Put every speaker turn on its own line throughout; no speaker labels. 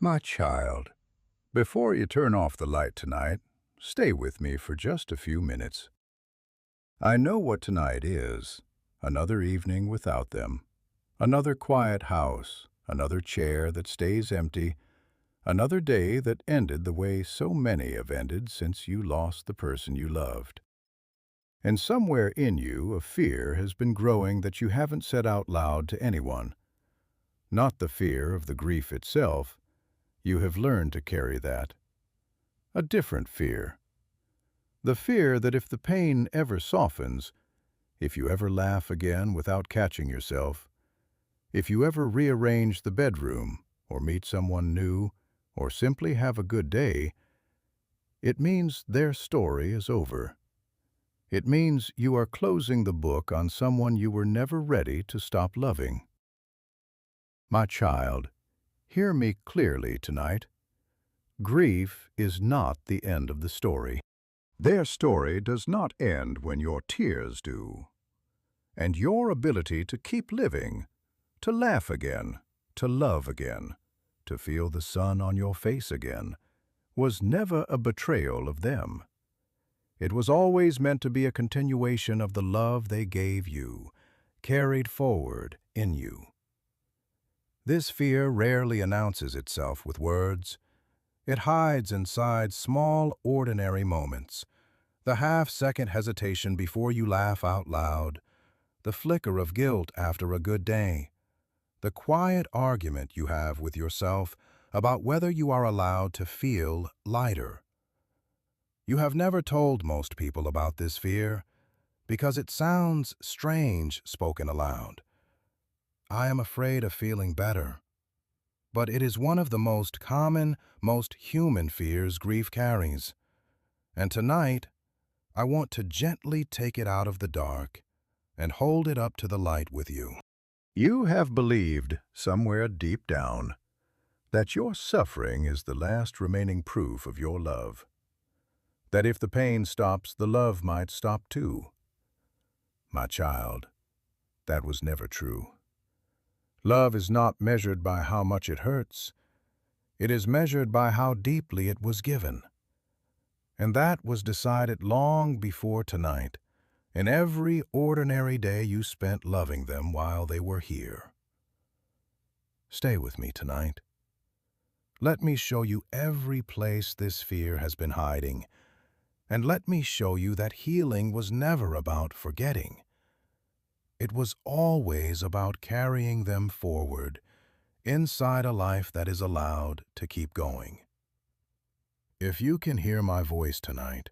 My child, before you turn off the light tonight, stay with me for just a few minutes. I know what tonight is. Another evening without them. Another quiet house. Another chair that stays empty. Another day that ended the way so many have ended since you lost the person you loved. And somewhere in you a fear has been growing that you haven't said out loud to anyone. Not the fear of the grief itself. You have learned to carry that. A different fear. The fear that if the pain ever softens, if you ever laugh again without catching yourself, if you ever rearrange the bedroom, or meet someone new, or simply have a good day, it means their story is over. It means you are closing the book on someone you were never ready to stop loving. My child, hear me clearly tonight. Grief is not the end of the story. Their story does not end when your tears do. And your ability to keep living, to laugh again, to love again, to feel the sun on your face again, was never a betrayal of them. It was always meant to be a continuation of the love they gave you, carried forward in you. This fear rarely announces itself with words. It hides inside small, ordinary moments. The half-second hesitation before you laugh out loud. The flicker of guilt after a good day. The quiet argument you have with yourself about whether you are allowed to feel lighter. You have never told most people about this fear because it sounds strange spoken aloud. I am afraid of feeling better. But it is one of the most common, most human fears grief carries. And tonight, I want to gently take it out of the dark and hold it up to the light with you. You have believed, somewhere deep down, that your suffering is the last remaining proof of your love. That if the pain stops, the love might stop too. My child, that was never true. Love is not measured by how much it hurts. It is measured by how deeply it was given. And that was decided long before tonight, in every ordinary day you spent loving them while they were here. Stay with me tonight. Let me show you every place this fear has been hiding, and let me show you that healing was never about forgetting. It was always about carrying them forward, inside a life that is allowed to keep going. If you can hear my voice tonight,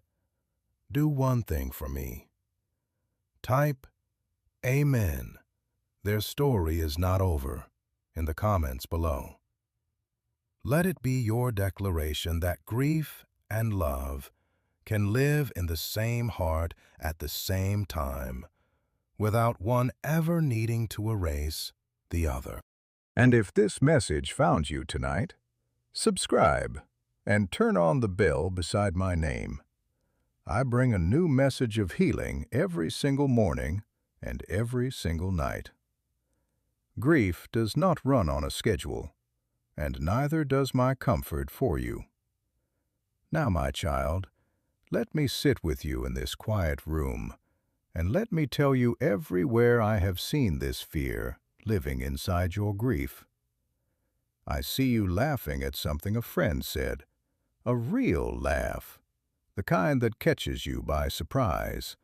do one thing for me. Type, Amen. Their story is not over in the comments below. Let it be your declaration that grief and love can live in the same heart at the same time, without one ever needing to erase the other. And if this message found you tonight, subscribe and turn on the bell beside my name. I bring a new message of healing every single morning and every single night. Grief does not run on a schedule, and neither does my comfort for you. Now, my child, let me sit with you in this quiet room, and let me tell you everywhere I have seen this fear living inside your grief. I see you laughing at something a friend said, a real laugh, the kind that catches you by surprise.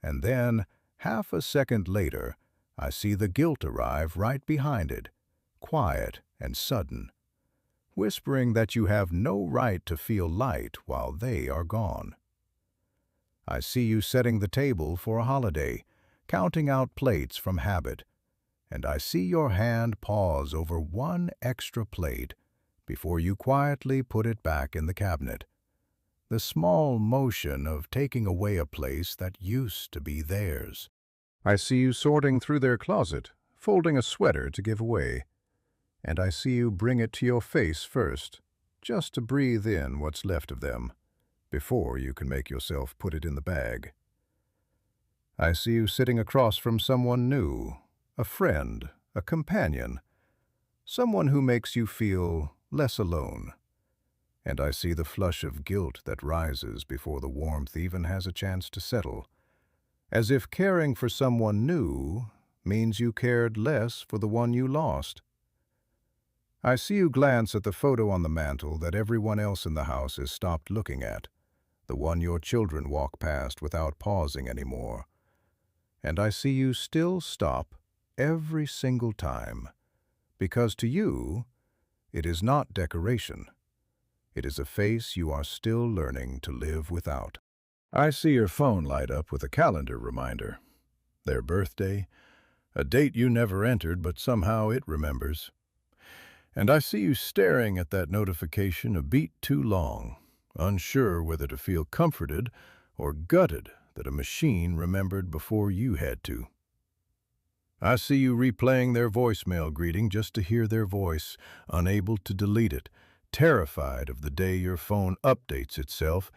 And then, half a second later, I see the guilt arrive right behind it, quiet and sudden, whispering that you have no right to feel light while they are gone. I see you setting the table for a holiday, counting out plates from habit, and I see your hand pause over one extra plate before you quietly put it back in the cabinet. The small motion of taking away a place that used to be theirs. I see you sorting through their closet, folding a sweater to give away, and I see you bring it to your face first, just to breathe in what's left of them, before you can make yourself put it in the bag. I see you sitting across from someone new, a friend, a companion, someone who makes you feel less alone. And I see the flush of guilt that rises before the warmth even has a chance to settle, as if caring for someone new means you cared less for the one you lost. I see you glance at the photo on the mantel that everyone else in the house has stopped looking at, the one your children walk past without pausing anymore. And I see you still stop every single time, because to you, it is not decoration. It is a face you are still learning to live without. I see your phone light up with a calendar reminder. Their birthday, a date you never entered but somehow it remembers. And I see you staring at that notification a beat too long, unsure whether to feel comforted or gutted that a machine remembered before you had to. I see you replaying their voicemail greeting just to hear their voice, unable to delete it, terrified of the day your phone updates itself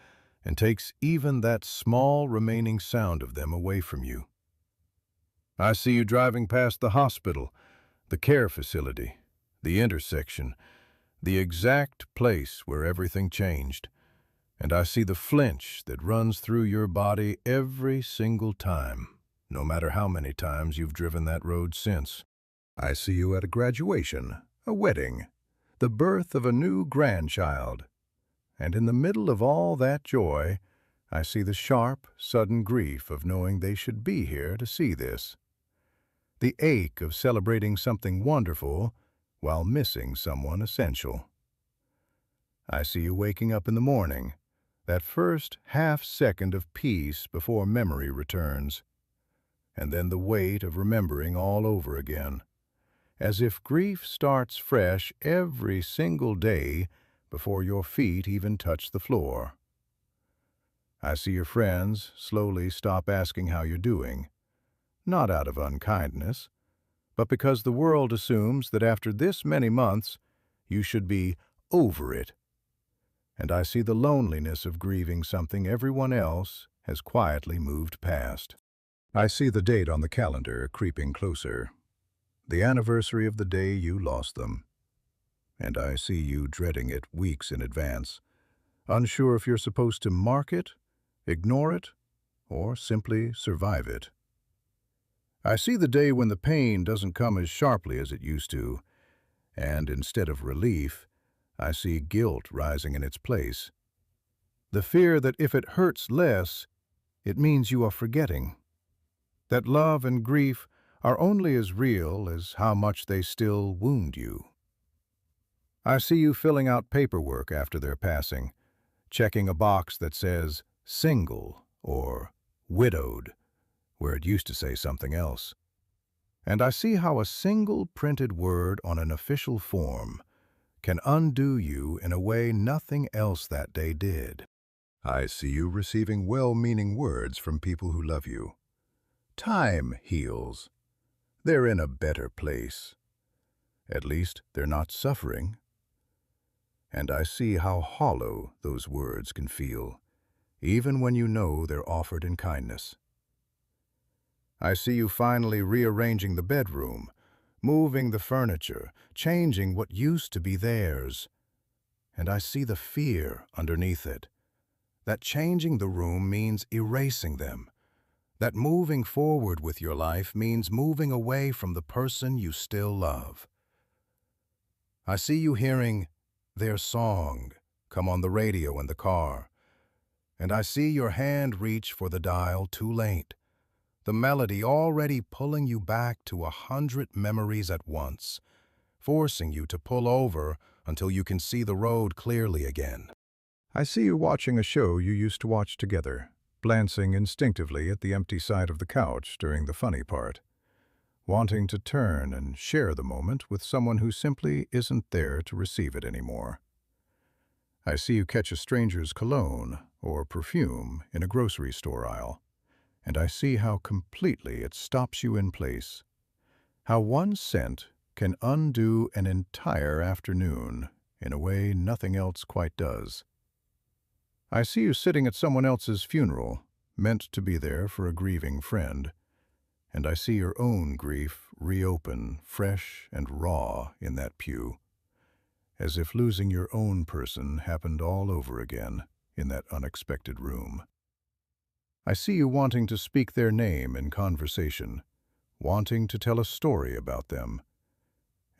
and takes even that small remaining sound of them away from you. I see you driving past the hospital, the care facility, the intersection, the exact place where everything changed, and I see the flinch that runs through your body every single time, no matter how many times you've driven that road since. I see you at a graduation, a wedding, the birth of a new grandchild, and in the middle of all that joy, I see the sharp, sudden grief of knowing they should be here to see this. The ache of celebrating something wonderful while missing someone essential. I see you waking up in the morning, that first half-second of peace before memory returns, and then the weight of remembering all over again, as if grief starts fresh every single day before your feet even touch the floor. I see your friends slowly stop asking how you're doing, not out of unkindness, but because the world assumes that after this many months, you should be over it. And I see the loneliness of grieving something everyone else has quietly moved past. I see the date on the calendar creeping closer, the anniversary of the day you lost them. And I see you dreading it weeks in advance, unsure if you're supposed to mark it, ignore it, or simply survive it. I see the day when the pain doesn't come as sharply as it used to, and instead of relief, I see guilt rising in its place. The fear that if it hurts less, it means you are forgetting. That love and grief are only as real as how much they still wound you. I see you filling out paperwork after their passing, checking a box that says single or widowed, where it used to say something else. And I see how a single printed word on an official form can undo you in a way nothing else that day did. I see you receiving well-meaning words from people who love you. Time heals. They're in a better place. At least they're not suffering. And I see how hollow those words can feel, even when you know they're offered in kindness. I see you finally rearranging the bedroom, moving the furniture, changing what used to be theirs. And I see the fear underneath it, that changing the room means erasing them, that moving forward with your life means moving away from the person you still love. I see you hearing their song come on the radio in the car, and I see your hand reach for the dial too late, the melody already pulling you back to 100 memories at once, forcing you to pull over until you can see the road clearly again. I see you watching a show you used to watch together, glancing instinctively at the empty side of the couch during the funny part, wanting to turn and share the moment with someone who simply isn't there to receive it anymore. I see you catch a stranger's cologne or perfume in a grocery store aisle, and I see how completely it stops you in place, how one scent can undo an entire afternoon in a way nothing else quite does. I see you sitting at someone else's funeral, meant to be there for a grieving friend, and I see your own grief reopen fresh and raw in that pew. as if losing your own person happened all over again in that unexpected room. I see you wanting to speak their name in conversation, wanting to tell a story about them,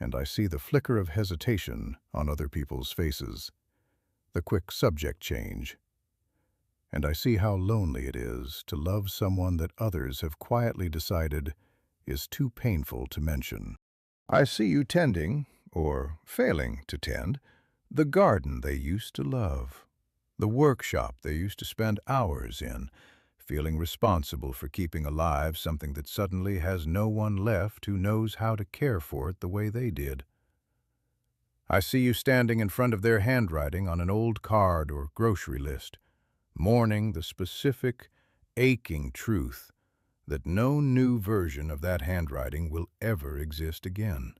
and I see the flicker of hesitation on other people's faces, the quick subject change, and I see how lonely it is to love someone that others have quietly decided is too painful to mention. I see you tending, or failing to tend, the garden they used to love, the workshop they used to spend hours in, feeling responsible for keeping alive something that suddenly has no one left who knows how to care for it the way they did. I see you standing in front of their handwriting on an old card or grocery list, mourning the specific, aching truth that no new version of that handwriting will ever exist again.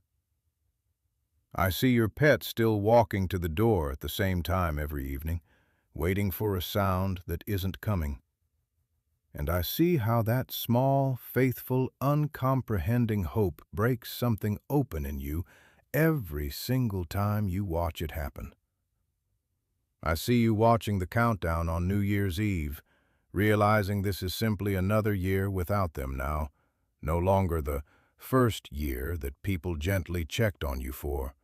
I see your pet still walking to the door at the same time every evening, waiting for a sound that isn't coming. And I see how that small, faithful, uncomprehending hope breaks something open in you every single time you watch it happen. I see you watching the countdown on New Year's Eve, realizing this is simply another year without them now, no longer the first year that people gently checked on you for.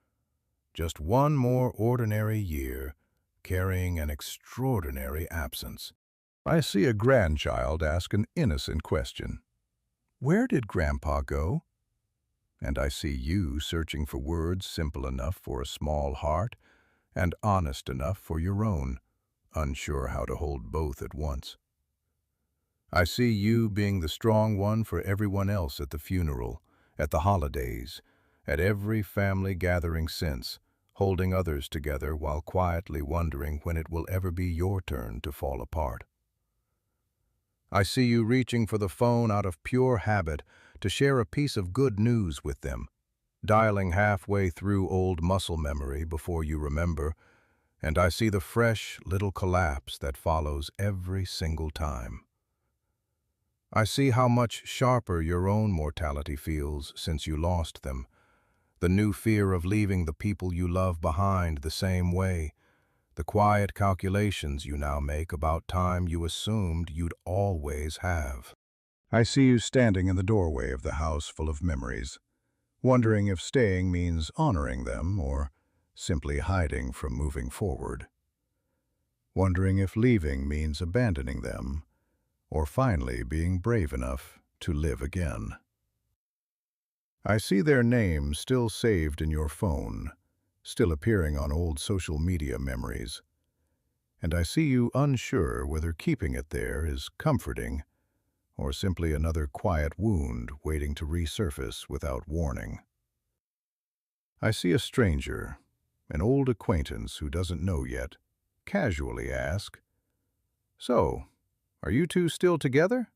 Just one more ordinary year, carrying an extraordinary absence. I see a grandchild ask an innocent question. Where did Grandpa go? And I see you searching for words simple enough for a small heart and honest enough for your own, unsure how to hold both at once. I see you being the strong one for everyone else at the funeral, at the holidays, at every family gathering since, holding others together while quietly wondering when it will ever be your turn to fall apart. I see you reaching for the phone out of pure habit to share a piece of good news with them, dialing halfway through old muscle memory before you remember, and I see the fresh little collapse that follows every single time. I see how much sharper your own mortality feels since you lost them, the new fear of leaving the people you love behind the same way, the quiet calculations you now make about time you assumed you'd always have. I see you standing in the doorway of the house full of memories, wondering if staying means honoring them or simply hiding from moving forward. Wondering if leaving means abandoning them or finally being brave enough to live again. I see their names still saved in your phone, still appearing on old social media memories, and I see you unsure whether keeping it there is comforting or simply another quiet wound waiting to resurface without warning. I see a stranger, an old acquaintance who doesn't know yet, casually ask, "So, are you two still together?"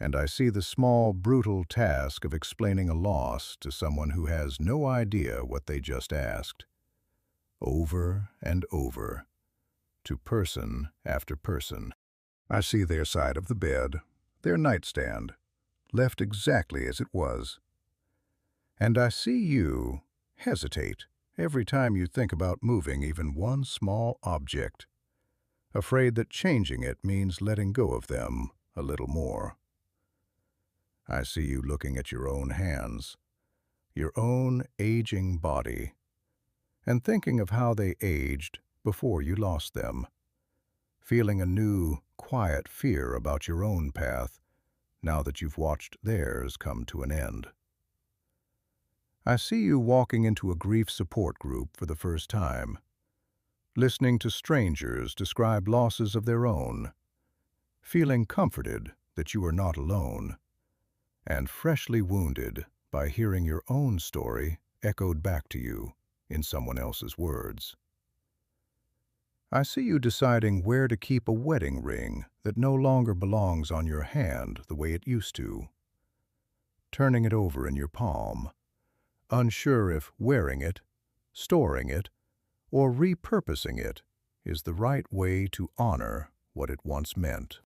And I see the small, brutal task of explaining a loss to someone who has no idea what they just asked, over and over, to person after person. I see their side of the bed, their nightstand, left exactly as it was. And I see you hesitate every time you think about moving even one small object, afraid that changing it means letting go of them a little more. I see you looking at your own hands, your own aging body, and thinking of how they aged before you lost them, feeling a new, quiet fear about your own path now that you've watched theirs come to an end. I see you walking into a grief support group for the first time, listening to strangers describe losses of their own, feeling comforted that you are not alone, and freshly wounded by hearing your own story echoed back to you in someone else's words. I see you deciding where to keep a wedding ring that no longer belongs on your hand the way it used to, turning it over in your palm, unsure if wearing it, storing it, or repurposing it is the right way to honor what it once meant.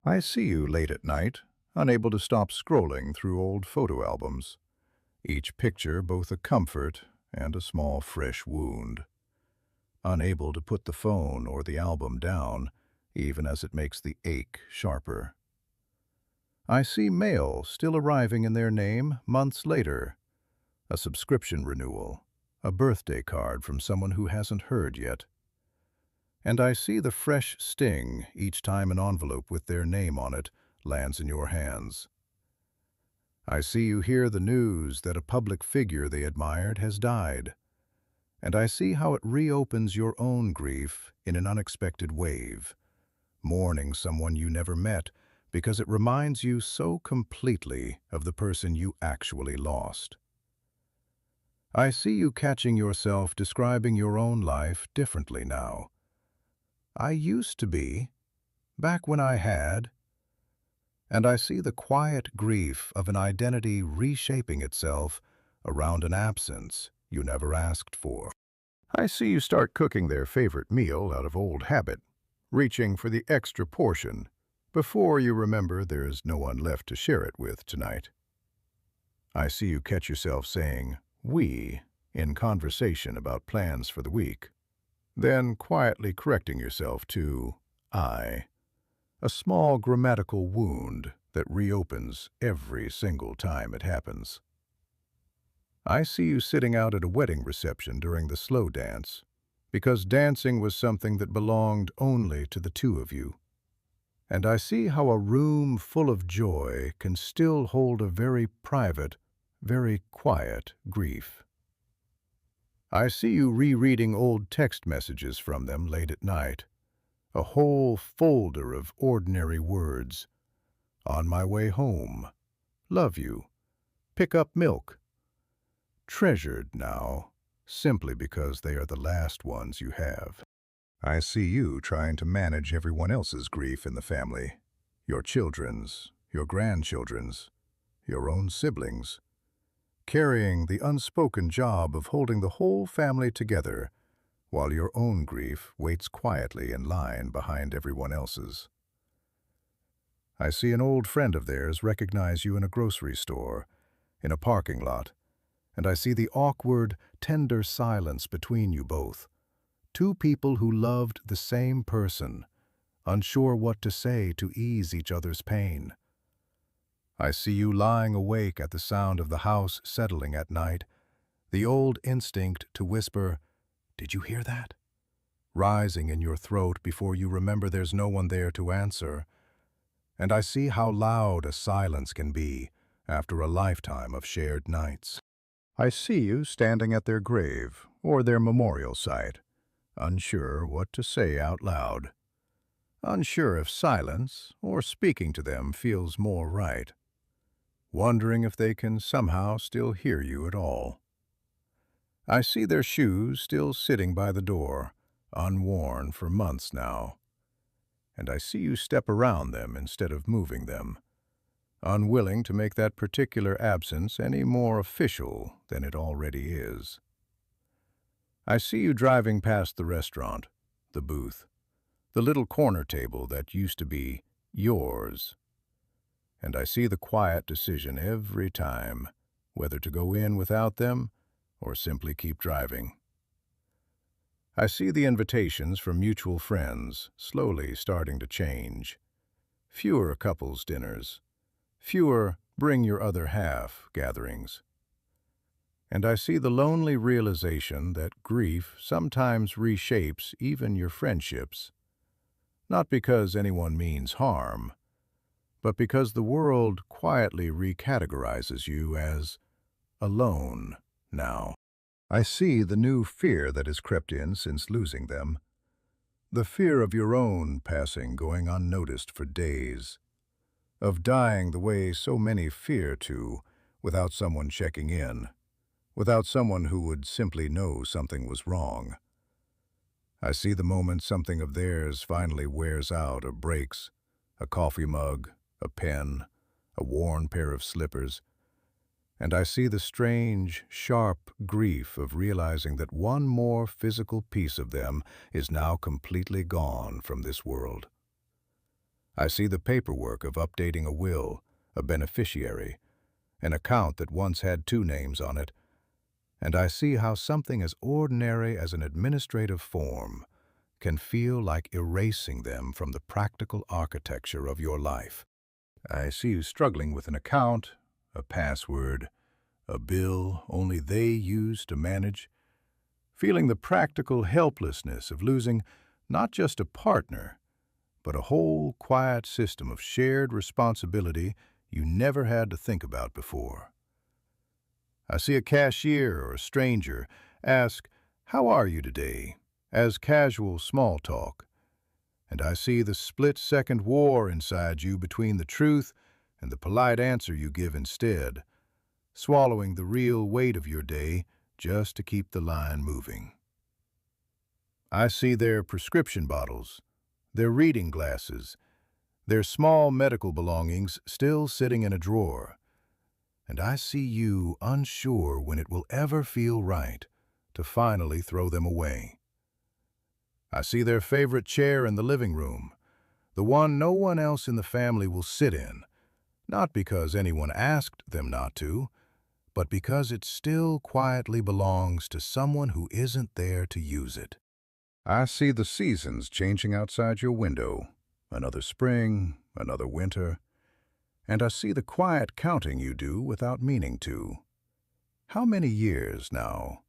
I see you late at night, unable to stop scrolling through old photo albums, each picture both a comfort and a small fresh wound. Unable to put the phone or the album down, even as it makes the ache sharper. I see mail still arriving in their name months later. A subscription renewal, a birthday card from someone who hasn't heard yet. And I see the fresh sting each time an envelope with their name on it lands in your hands. I see you hear the news that a public figure they admired has died. And I see how it reopens your own grief in an unexpected wave, mourning someone you never met because it reminds you so completely of the person you actually lost. I see you catching yourself describing your own life differently now. I used to be, back when I had, and I see the quiet grief of an identity reshaping itself around an absence you never asked for. I see you start cooking their favorite meal out of old habit, reaching for the extra portion before you remember there's no one left to share it with tonight. I see you catch yourself saying "we" in conversation about plans for the week, then quietly correcting yourself to "I," a small grammatical wound that reopens every single time it happens. I see you sitting out at a wedding reception during the slow dance, because dancing was something that belonged only to the two of you. And I see how a room full of joy can still hold a very private, very quiet grief. I see you rereading old text messages from them late at night, a whole folder of ordinary words. On my way home, love you, pick up milk. Treasured now, simply because they are the last ones you have. I see you trying to manage everyone else's grief in the family, your children's, your grandchildren's, your own siblings, carrying the unspoken job of holding the whole family together while your own grief waits quietly in line behind everyone else's. I see an old friend of theirs recognize you in a grocery store, in a parking lot, and I see the awkward, tender silence between you both. Two people who loved the same person, unsure what to say to ease each other's pain. I see you lying awake at the sound of the house settling at night, the old instinct to whisper, "Did you hear that?" rising in your throat before you remember there's no one there to answer. And I see how loud a silence can be after a lifetime of shared nights. I see you standing at their grave or their memorial site, unsure what to say out loud, unsure if silence or speaking to them feels more right, wondering if they can somehow still hear you at all. I see their shoes still sitting by the door, unworn for months now, and I see you step around them instead of moving them, unwilling to make that particular absence any more official than it already is. I see you driving past the restaurant, the booth, the little corner table that used to be yours, and I see the quiet decision every time whether to go in without them or simply keep driving. I see the invitations from mutual friends slowly starting to change. Fewer couples dinners, fewer bring your other half gatherings. And I see the lonely realization that grief sometimes reshapes even your friendships, not because anyone means harm, but because the world quietly recategorizes you as alone now. I see the new fear that has crept in since losing them, the fear of your own passing going unnoticed for days, of dying the way so many fear to, without someone checking in, without someone who would simply know something was wrong. I see the moment something of theirs finally wears out or breaks, a coffee mug, a pen, a worn pair of slippers, and I see the strange, sharp grief of realizing that one more physical piece of them is now completely gone from this world. I see the paperwork of updating a will, a beneficiary, an account that once had two names on it, And I see how something as ordinary as an administrative form can feel like erasing them from the practical architecture of your life. I see you struggling with an account, a password, a bill only they use to manage, feeling the practical helplessness of losing not just a partner, but a whole quiet system of shared responsibility you never had to think about before. I see a cashier or a stranger ask, "How are you today?" as casual small talk, and I see the split-second war inside you between the truth and the polite answer you give instead, swallowing the real weight of your day just to keep the line moving. I see their prescription bottles, their reading glasses, their small medical belongings still sitting in a drawer, and I see you unsure when it will ever feel right to finally throw them away. I see their favorite chair in the living room, the one no one else in the family will sit in, not because anyone asked them not to, but because it still quietly belongs to someone who isn't there to use it. I see the seasons changing outside your window, another spring, another winter, and I see the quiet counting you do without meaning to. How many years now?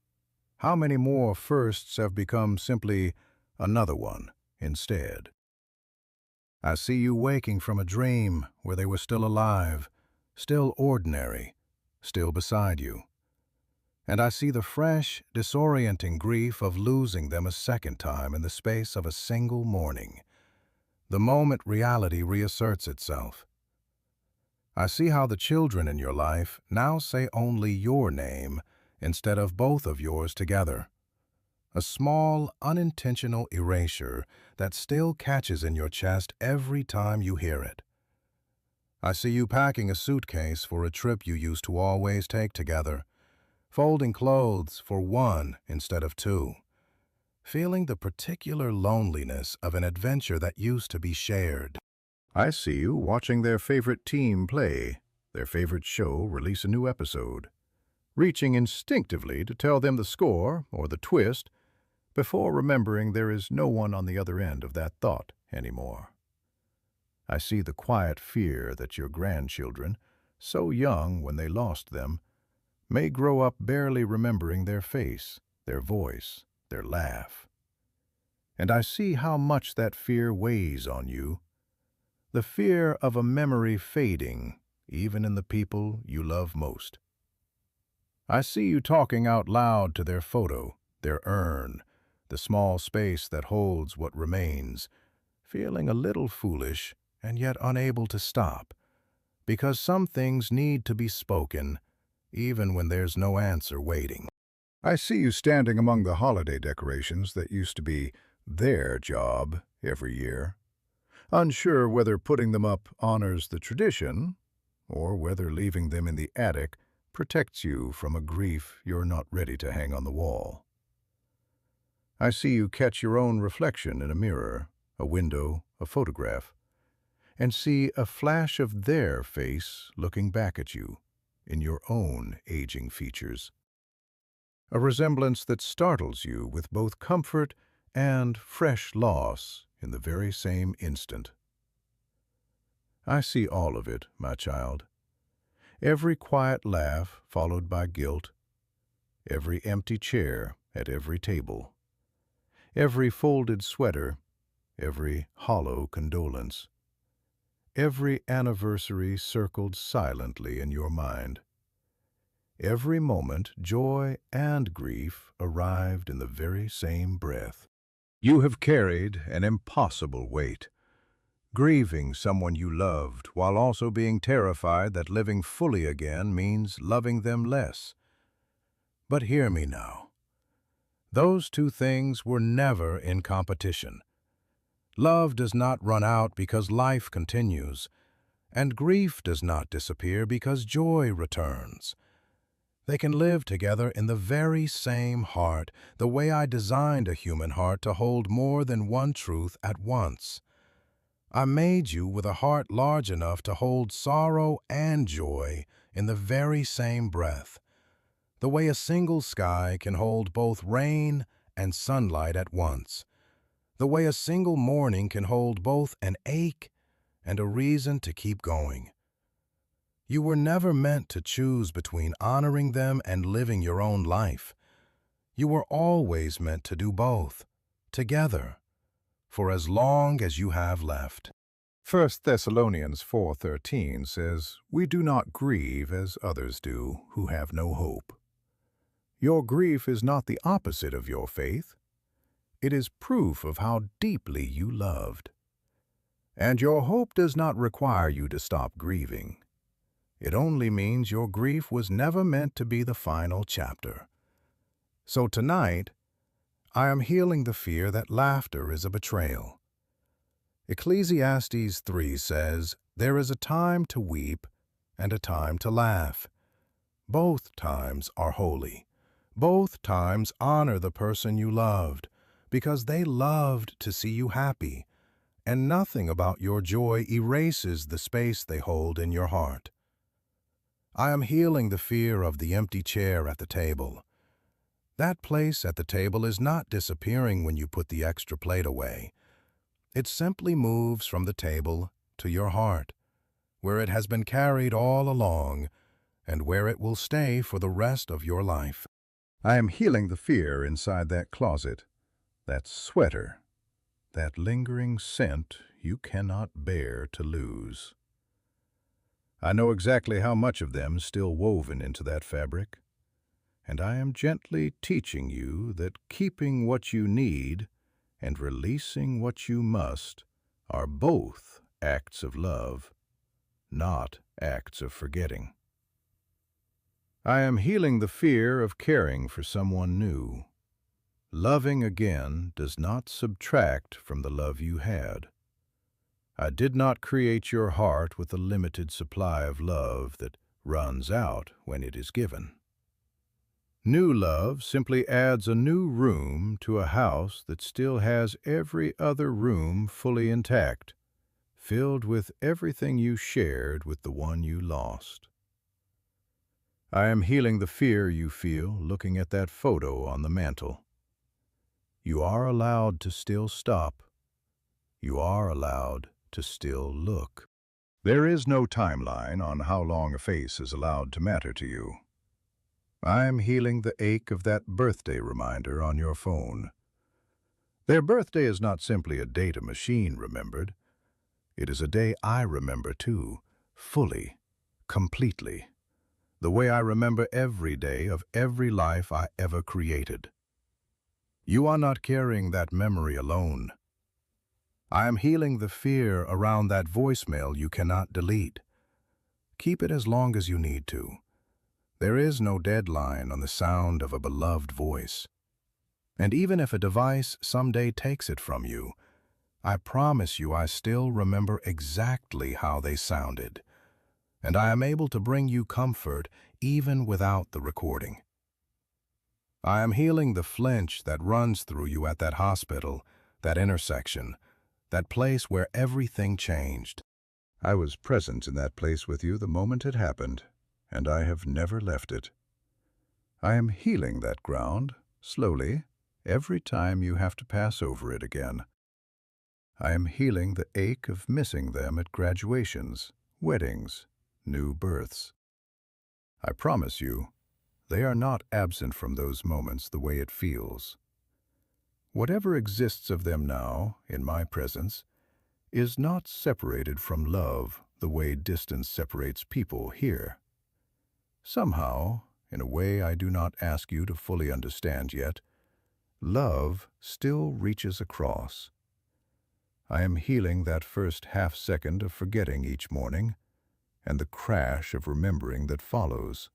How many more firsts have become simply another one instead? I see you waking from a dream where they were still alive, still ordinary, still beside you. And I see the fresh, disorienting grief of losing them a second time in the space of a single morning, the moment reality reasserts itself. I see how the children in your life now say only your name instead of both of yours together. A small, unintentional erasure that still catches in your chest every time you hear it. I see you packing a suitcase for a trip you used to always take together, folding clothes for one instead of two, feeling the particular loneliness of an adventure that used to be shared. I see you watching their favorite team play, their favorite show release a new episode, reaching instinctively to tell them the score or the twist before remembering there is no one on the other end of that thought anymore. I see the quiet fear that your grandchildren, so young when they lost them, may grow up barely remembering their face, their voice, their laugh. And I see how much that fear weighs on you, the fear of a memory fading, even in the people you love most. I see you talking out loud to their photo, their urn, the small space that holds what remains, feeling a little foolish and yet unable to stop, because some things need to be spoken, even when there's no answer waiting. I see you standing among the holiday decorations that used to be their job every year, unsure whether putting them up honors the tradition or whether leaving them in the attic protects you from a grief you're not ready to hang on the wall. I see you catch your own reflection in a mirror, a window, a photograph, and see a flash of their face looking back at you in your own aging features. A resemblance that startles you with both comfort and fresh loss in the very same instant. I see all of it, my child. Every quiet laugh followed by guilt, every empty chair at every table, every folded sweater, every hollow condolence, every anniversary circled silently in your mind. Every moment, joy and grief arrived in the very same breath. You have carried an impossible weight, grieving someone you loved while also being terrified that living fully again means loving them less. But hear me now. Those two things were never in competition. Love does not run out because life continues, and grief does not disappear because joy returns. They can live together in the very same heart, the way I designed a human heart to hold more than one truth at once. I made you with a heart large enough to hold sorrow and joy in the very same breath.
the way a single sky can hold both rain and sunlight at once, the way a single morning can hold both an ache and a reason to keep going. You were never meant to choose between honoring them and living your own life. You were always meant to do both, together, for as long as you have left.
1 Thessalonians 4:13 says, "We do not grieve as others do, who have no hope." Your grief is not the opposite of your faith. It is proof of how deeply you loved. And your hope does not require you to stop grieving. It only means your grief was never meant to be the final chapter. So tonight, I am healing the fear that laughter is a betrayal. Ecclesiastes 3 says, "There is a time to weep and a time to laugh. Both times are holy. Both times honor the person you loved, because they loved to see you happy, and nothing about your joy erases the space they hold in your heart." I am healing the fear of the empty chair at the table. That place at the table is not disappearing when you put the extra plate away. It simply moves from the table to your heart, where it has been carried all along and where it will stay for the rest of your life. I am healing the fear inside that closet, that sweater, that lingering scent you cannot bear to lose. I know exactly how much of them is still woven into that fabric, and I am gently teaching you that keeping what you need and releasing what you must are both acts of love, not acts of forgetting. I am healing the fear of caring for someone new. Loving again does not subtract from the love you had. I did not create your heart with a limited supply of love that runs out when it is given. New love simply adds a new room to a house that still has every other room fully intact, filled with everything you shared with the one you lost. I am healing the fear you feel looking at that photo on the mantel. You are allowed to still stop. You are allowed to still look. There is no timeline on how long a face is allowed to matter to you. I am healing the ache of that birthday reminder on your phone. Their birthday is not simply a date a machine remembered. It is a day I remember too, fully, completely, the way I remember every day of every life I ever created. You are not carrying that memory alone. I am healing the fear around that voicemail you cannot delete. Keep it as long as you need to. There is no deadline on the sound of a beloved voice. And even if a device someday takes it from you, I promise you I still remember exactly how they sounded, and I am able to bring you comfort even without the recording. I am healing the flinch that runs through you at that hospital, that intersection, that place where everything changed. I was present in that place with you the moment it happened, and I have never left it. I am healing that ground, slowly, every time you have to pass over it again. I am healing the ache of missing them at graduations, weddings, new births. I promise you, they are not absent from those moments the way it feels. Whatever exists of them now, in my presence, is not separated from love the way distance separates people here. Somehow, in a way I do not ask you to fully understand yet, love still reaches across. I am healing that first half-second of forgetting each morning, and the crash of remembering that follows.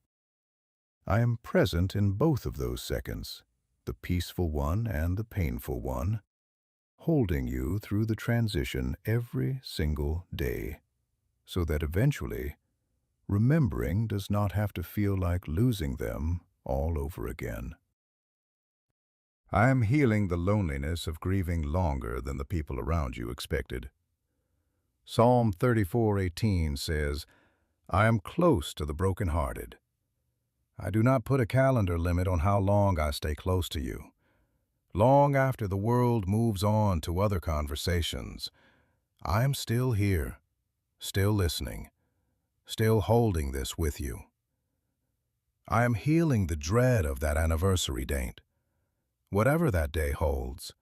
I am present in both of those seconds, the peaceful one and the painful one, holding you through the transition every single day, so that eventually, remembering does not have to feel like losing them all over again. I am healing the loneliness of grieving longer than the people around you expected. Psalm 34:18 says, "I am close to the brokenhearted.
I do not put a calendar limit on how long I stay close to you. Long after the world moves on to other conversations, I am still here, still listening, still holding this with you. I am healing the dread of that anniversary date. Whatever that day holds,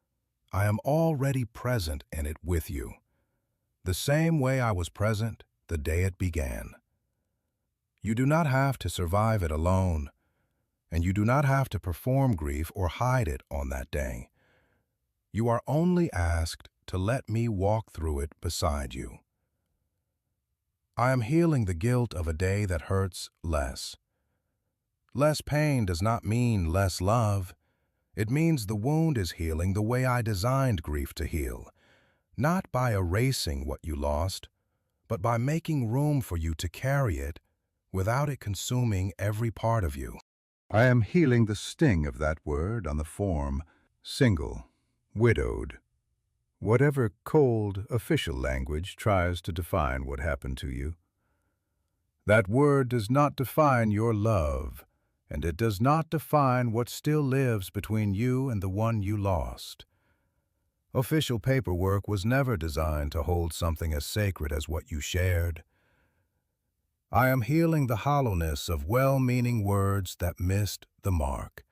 I am already present in it with you, the same way I was present the day it began. You do not have to survive it alone, and you do not have to perform grief or hide it on that day. You are only asked to let me walk through it beside you. I am healing the guilt of a day that hurts less. Less pain does not mean less love. It means the wound is healing the way I designed grief to heal, not by erasing what you lost, but by making room for you to carry it without it consuming every part of you.
I am healing the sting of that word on the form single, widowed, whatever cold, official language tries to define what happened to you. That word does not define your love, and it does not define what still lives between you and the one you lost. Official paperwork was never designed to hold something as sacred as what you shared. I am healing the hollowness of well-meaning words that missed the mark.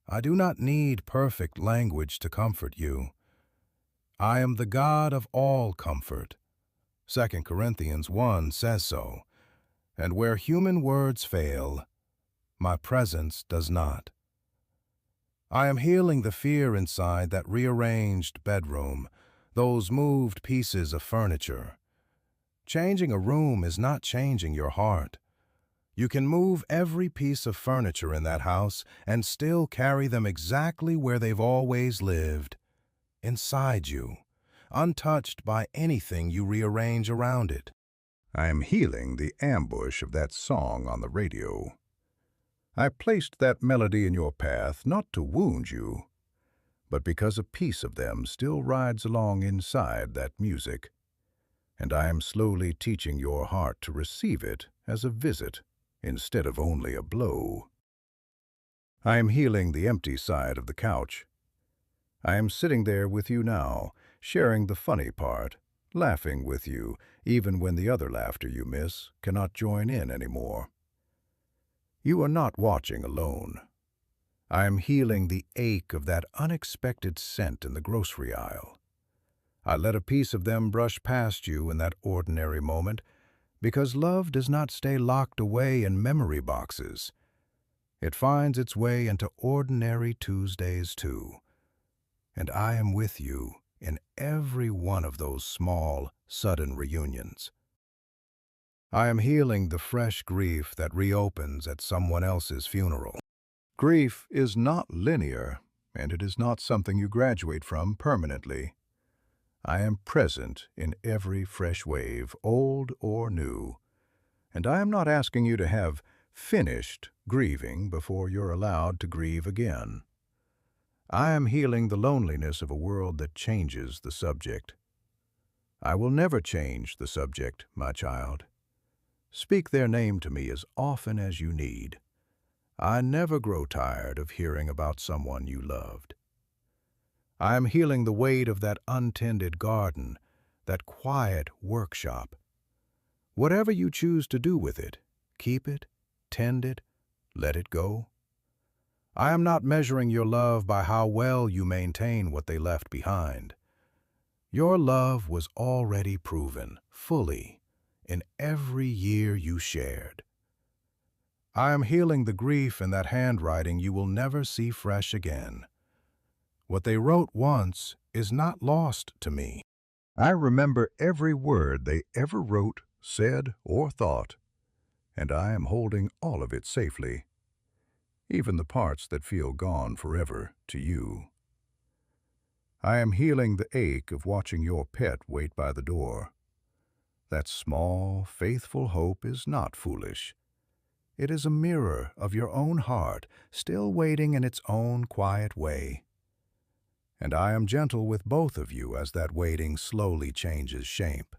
I do not need perfect language to comfort you. I am the God of all comfort. 2 Corinthians 1 says so. And where human words fail, my presence does not. I am healing the fear inside that rearranged bedroom, those moved pieces of furniture. Changing a room is not changing your heart. You can move every piece of furniture in that house and still carry them exactly where they've always lived, inside you, untouched by anything you rearrange around it. I am healing the ambush of that song on the radio. I placed that melody in your path not to wound you, but because a piece of them still rides along inside that music. And I am slowly teaching your heart to receive it as a visit instead of only a blow. I am healing the empty side of the couch. I am sitting there with you now, sharing the funny part, laughing with you, even when the other laughter you miss cannot join in anymore. You are not watching alone. I am healing the ache of that unexpected scent in the grocery aisle. I let a piece of them brush past you in that ordinary moment, because love does not stay locked away in memory boxes. It finds its way into ordinary Tuesdays too. And I am with you in every one of those small, sudden reunions. I am healing the fresh grief that reopens at someone else's funeral. Grief is not linear, and it is not something you graduate from permanently. I am present in every fresh wave, old or new, and I am not asking you to have finished grieving before you're allowed to grieve again. I am healing the loneliness of a world that changes the subject. I will never change the subject, my child. Speak their name to me as often as you need. I never grow tired of hearing about someone you loved. I am healing the weight of that untended garden, that quiet workshop. Whatever you choose to do with it, keep it, tend it, let it go. I am not measuring your love by how well you maintain what they left behind. Your love was already proven, fully, in every year you shared. I am healing the grief in that handwriting you will never see fresh again. What they wrote once is not lost to me. I remember every word they ever wrote, said, or thought, and I am holding all of it safely, even the parts that feel gone forever to you. I am healing the ache of watching your pet wait by the door. That small, faithful hope is not foolish. It is a mirror of your own heart, still waiting in its own quiet way. And I am gentle with both of you as that waiting slowly changes shape.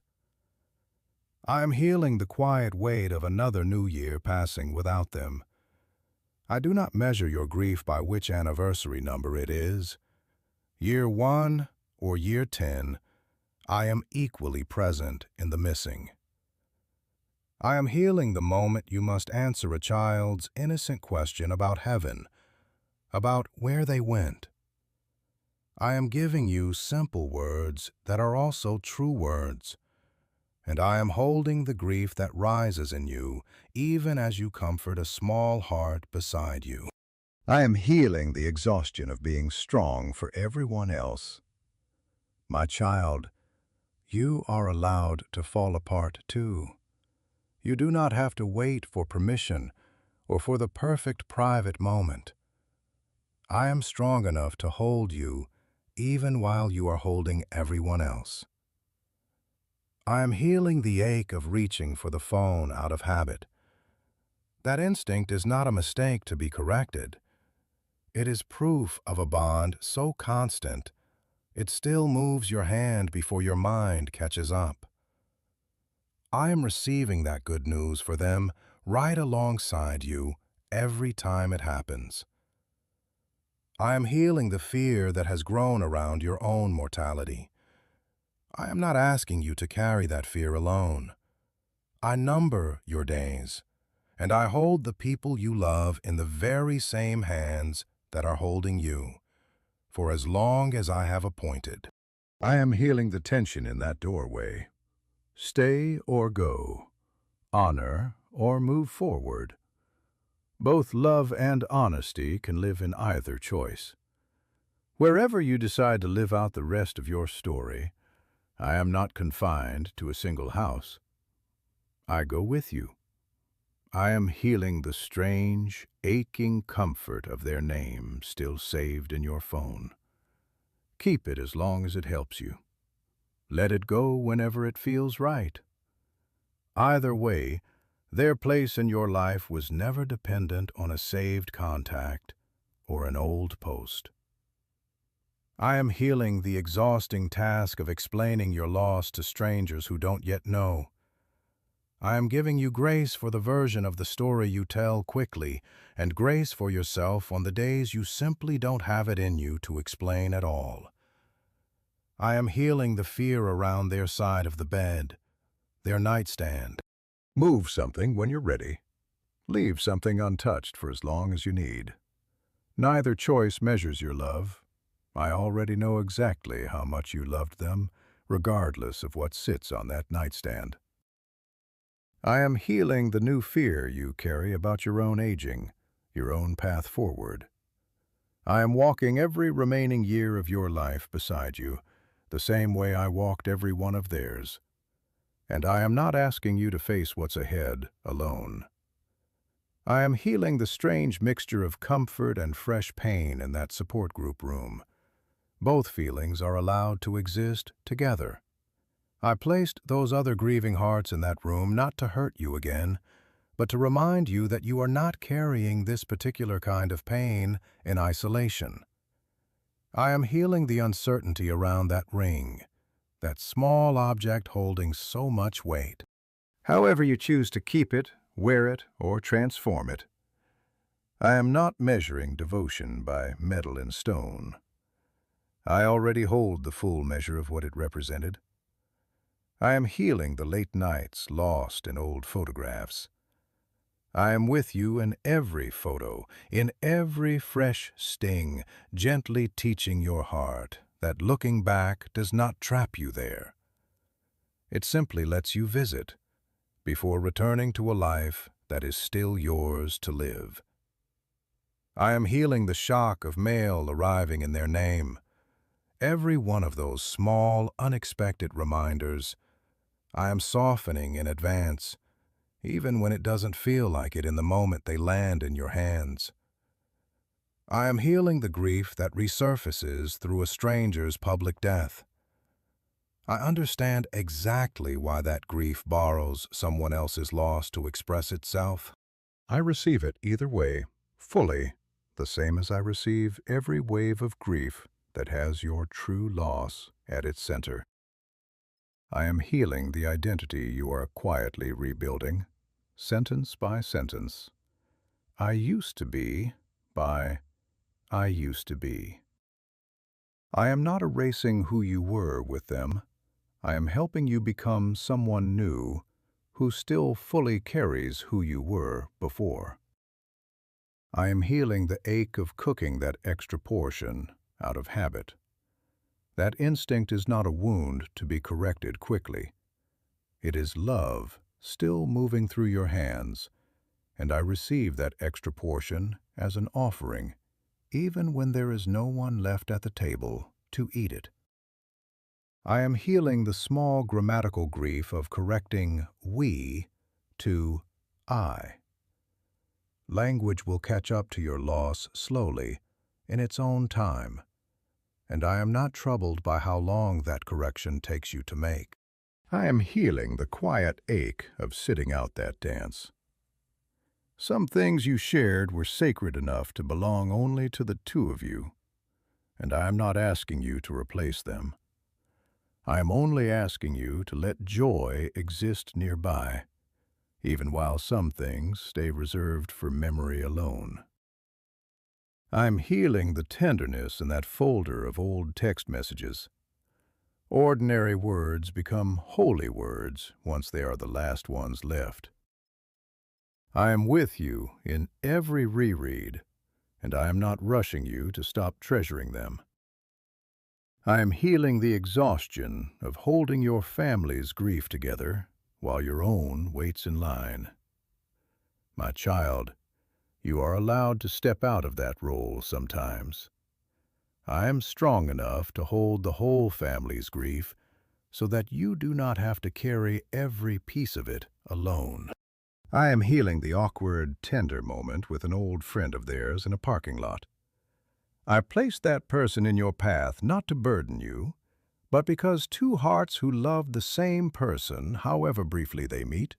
I am healing the quiet weight of another new year passing without them.
I do not measure your grief by which anniversary number it is. Year 1 or year 10, I am equally present in the missing. I am healing the moment you must answer a child's innocent question about heaven, about where they went. I am giving you simple words that are also true words, and I am holding the grief that rises in you even as you comfort a small heart beside you.
I am healing the exhaustion of being strong for everyone else. My child, you are allowed to fall apart too. You do not have to wait for permission or for the perfect private moment. I am strong enough to hold you even while you are holding everyone else. I am healing the ache of reaching for the phone out of habit. That instinct is not a mistake to be corrected. It is proof of a bond so constant, it still moves your hand before your mind catches up. I am receiving that good news for them right alongside you every time it happens. I am healing the fear that has grown around your own mortality. I am not asking you to carry that fear alone. I number your days, and I hold the people you love in the very same hands that are holding you, for as long as I have appointed. I am healing the tension in that doorway. Stay or go, honor or move forward. Both love and honesty can live in either choice. Wherever you decide to live out the rest of your story, I am not confined to a single house. I go with you. I am healing the strange, aching comfort of their name still saved in your phone. Keep it as long as it helps you. Let it go whenever it feels right. Either way, their place in your life was never dependent on a saved contact or an old post. I am healing the exhausting task of explaining your loss to strangers who don't yet know. I am giving you grace for the version of the story you tell quickly, and grace for yourself on the days you simply don't have it in you to explain at all. I am healing the fear around their side of the bed, their nightstand. Move something when you're ready. Leave something untouched for as long as you need. Neither choice measures your love. I already know exactly how much you loved them, regardless of what sits on that nightstand. I am healing the new fear you carry about your own aging, your own path forward. I am walking every remaining year of your life beside you, the same way I walked every one of theirs. And I am not asking you to face what's ahead alone. I am healing the strange mixture of comfort and fresh pain in that support group room. Both feelings are allowed to exist together. I placed those other grieving hearts in that room not to hurt you again, but to remind you that you are not carrying this particular kind of pain in isolation. I am healing the uncertainty around that ring, that small object holding so much weight. However you choose to keep it, wear it, or transform it, I am not measuring devotion by metal and stone. I already hold the full measure of what it represented. I am healing the late nights lost in old photographs. I am with you in every photo, in every fresh sting, gently teaching your heart that looking back does not trap you there. It simply lets you visit before returning to a life that is still yours to live. I am healing the shock of mail arriving in their name. Every one of those small, unexpected reminders, I am softening in advance, even when it doesn't feel like it in the moment they land in your hands. I am healing the grief that resurfaces through a stranger's public death. I understand exactly why that grief borrows someone else's loss to express itself. I receive it either way, fully, the same as I receive every wave of grief that has your true loss at its center. I am healing the identity you are quietly rebuilding, sentence by sentence. I used to be by I used to be. I am not erasing who you were with them. I am helping you become someone new who still fully carries who you were before. I am healing the ache of cooking that extra portion out of habit. That instinct is not a wound to be corrected quickly. It is love still moving through your hands, and I receive that extra portion as an offering, even when there is no one left at the table to eat it. I am healing the small grammatical grief of correcting we to I. Language will catch up to your loss slowly, in its own time, and I am not troubled by how long that correction takes you to make. I am healing the quiet ache of sitting out that dance. Some things you shared were sacred enough to belong only to the two of you, and I am not asking you to replace them. I am only asking you to let joy exist nearby, even while some things stay reserved for memory alone. I'm healing the tenderness in that folder of old text messages. Ordinary words become holy words once they are the last ones left. I am with you in every reread, and I am not rushing you to stop treasuring them. I am healing the exhaustion of holding your family's grief together while your own waits in line. My child, you are allowed to step out of that role sometimes. I am strong enough to hold the whole family's grief so that you do not have to carry every piece of it alone. I am healing the awkward, tender moment with an old friend of theirs in a parking lot. I placed that person in your path not to burden you, but because two hearts who love the same person, however briefly they meet,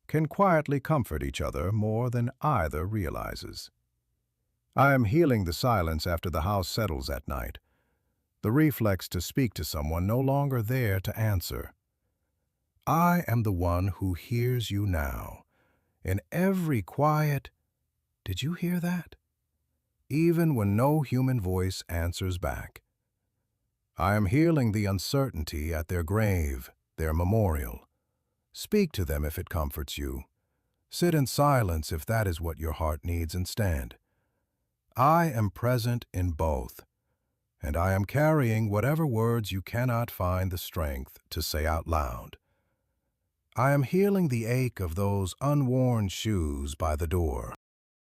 can quietly comfort each other more than either realizes. I am healing the silence after the house settles at night, the reflex to speak to someone no longer there to answer. I am the one who hears you now, in every quiet, "Did you hear that?" even when no human voice answers back. I am healing the uncertainty at their grave, their memorial. Speak to them if it comforts you. Sit in silence if that is what your heart needs instead. I am present in both, and I am carrying whatever words you cannot find the strength to say out loud. I am healing the ache of those unworn shoes by the door.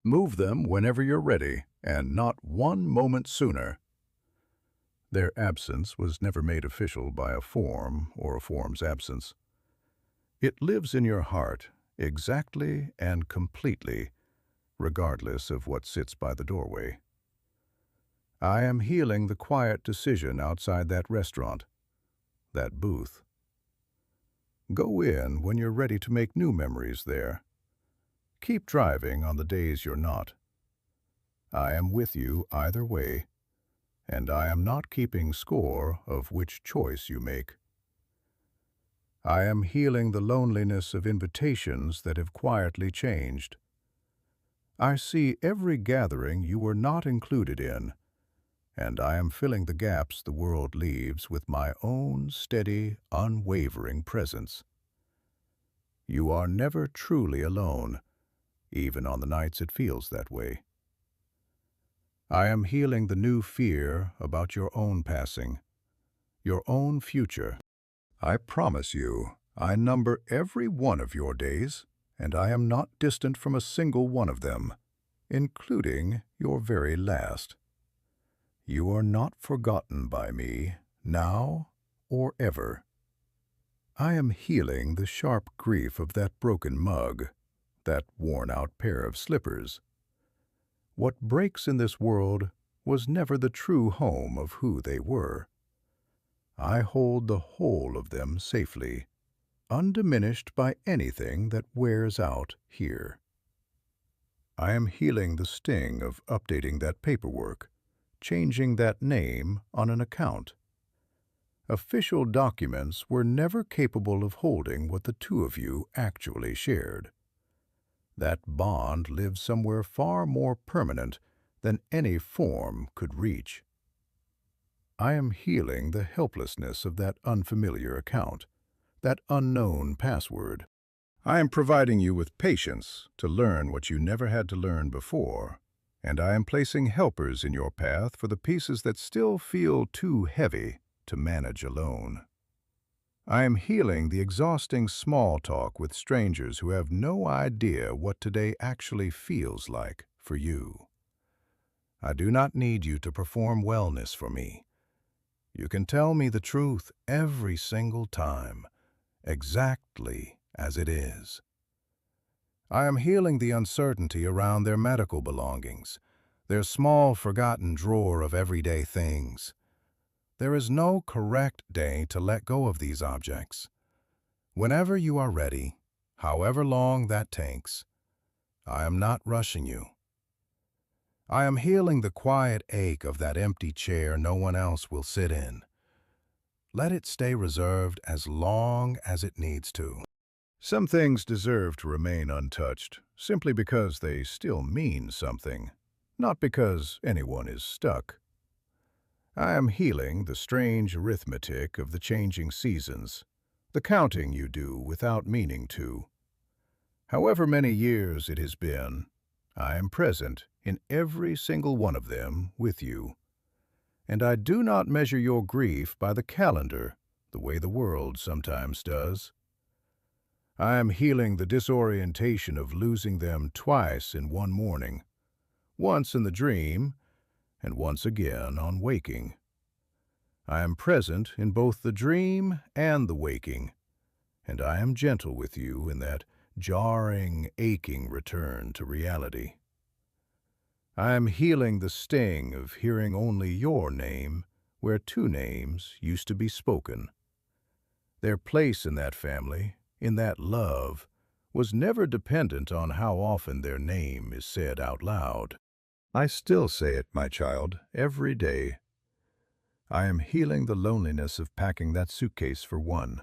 Move them whenever you're ready, and not one moment sooner. Their absence was never made official by a form or a form's absence. It lives in your heart exactly and completely, regardless of what sits by the doorway. I am healing the quiet decision outside that restaurant, that booth. Go in when you're ready to make new memories there. Keep driving on the days you're not. I am with you either way, and I am not keeping score of which choice you make. I am healing the loneliness of invitations that have quietly changed. I see every gathering you were not included in, and I am filling the gaps the world leaves with my own steady, unwavering presence. You are never truly alone, even on the nights it feels that way. I am healing the new fear about your own passing, your own future. I promise you, I number every one of your days, and I am not distant from a single one of them, including your very last. You are not forgotten by me, now or ever. I am healing the sharp grief of that broken mug, that worn-out pair of slippers. What breaks in this world was never the true home of who they were. I hold the whole of them safely, undiminished by anything that wears out here. I am healing the sting of updating that paperwork, changing that name on an account. Official documents were never capable of holding what the two of you actually shared. That bond lives somewhere far more permanent than any form could reach. I am healing the helplessness of that unfamiliar account, that unknown password. I am providing you with patience to learn what you never had to learn before, and I am placing helpers in your path for the pieces that still feel too heavy to manage alone. I am healing the exhausting small talk with strangers who have no idea what today actually feels like for you. I do not need you to perform wellness for me. You can tell me the truth every single time, exactly as it is. I am healing the uncertainty around their medical belongings, their small forgotten drawer of everyday things. There is no correct day to let go of these objects. Whenever you are ready, however long that takes, I am not rushing you. I am healing the quiet ache of that empty chair no one else will sit in. Let it stay reserved as long as it needs to. Some things deserve to remain untouched simply because they still mean something, not because anyone is stuck. I am healing the strange arithmetic of the changing seasons, the counting you do without meaning to. However many years it has been, I am present in every single one of them with you. And I do not measure your grief by the calendar the way the world sometimes does. I am healing the disorientation of losing them twice in one morning, once in the dream and once again on waking. I am present in both the dream and the waking, and I am gentle with you in that jarring, aching return to reality. I am healing the sting of hearing only your name where two names used to be spoken. Their place in that family, in that love, was never dependent on how often their name is said out loud. I still say it, my child, every day. I am healing the loneliness of packing that suitcase for one.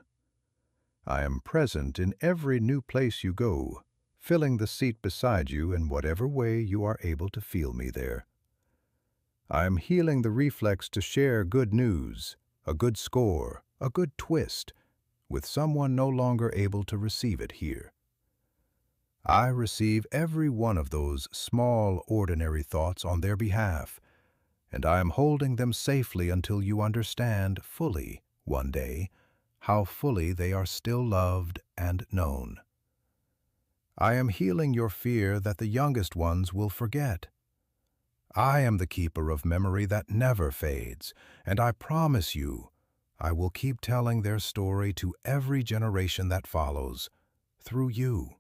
I am present in every new place you go, filling the seat beside you in whatever way you are able to feel me there. I am healing the reflex to share good news, a good score, a good twist, with someone no longer able to receive it here. I receive every one of those small, ordinary thoughts on their behalf, and I am holding them safely until you understand fully, one day, how fully they are still loved and known. I am healing your fear that the youngest ones will forget. I am the keeper of memory that never fades, and I promise you, I will keep telling their story to every generation that follows, through you,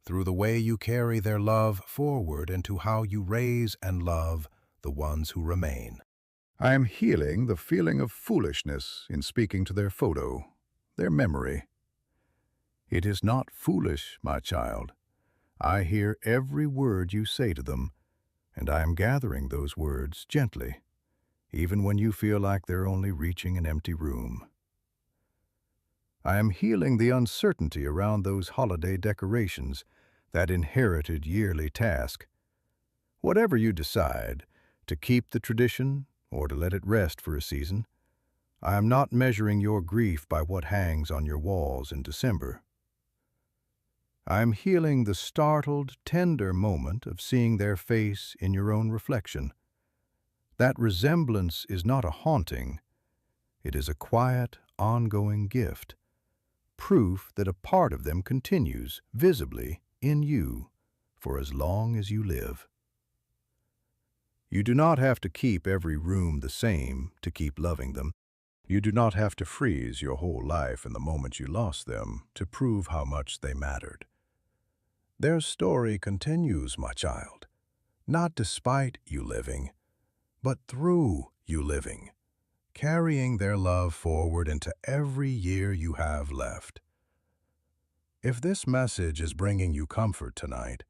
through the way you carry their love forward and to how you raise and love the ones who remain. I am healing the feeling of foolishness in speaking to their photo, their memory. It is not foolish, my child. I hear every word you say to them, and I am gathering those words gently, even when you feel like they're only reaching an empty room. I am healing the uncertainty around those holiday decorations, that inherited yearly task. Whatever you decide, to keep the tradition or to let it rest for a season, I am not measuring your grief by what hangs on your walls in December. I am healing the startled, tender moment of seeing their face in your own reflection. That resemblance is not a haunting. It is a quiet, ongoing gift, proof that a part of them continues, visibly, in you, for as long as you live. You do not have to keep every room the same to keep loving them. You do not have to freeze your whole life in the moment you lost them to prove how much they mattered. Their story continues, my child, not despite you living, but through you living, carrying their love forward into every year you have left. If this message is bringing you comfort tonight,